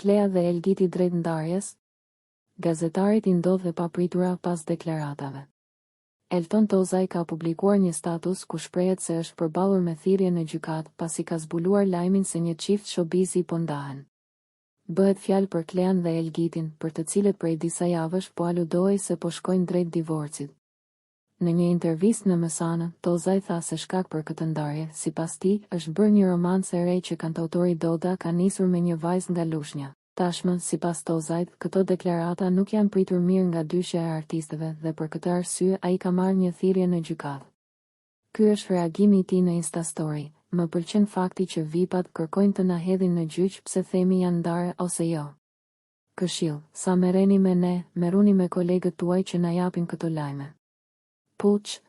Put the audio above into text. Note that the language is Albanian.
Klea dhe Elgiti drejt ndarjes. Gazetarit I ndodh e papritura pas deklaratave. Elton Tozaj ka publikuar një status ku shprehet se është përballur me thirrje në gjykat pasi ka zbuluar lajmin se një çift shobizi po ndahen. Bëhet fjalë për Klean dhe Elgitin, për të cilët prej disa javësh po aludohej se po shkojnë drejt divorcit. Në një intervistë në Mësanë, Tozaj tha se shkak për këtë ndarje, sipas tij, është bërë një romancë e re që kantautori Doda ka nisur me një vajzë nga Lushnja. Tashmë, sipas Tozajt, këto deklarata nuk janë pritur mirë nga dyshja e artistëve dhe për këtë arsye ai ka marrë një thirrje në gjykatë. Ky është reagimi I tij në Instastory. Më pëlqen fakti që VIP-at kërkojnë të na hedhin në gjyq pse themi janë ndarë ose jo. Këshill, sa merreni me ne, merruni me kolegët tuaj që na japin këto lajme. Puç,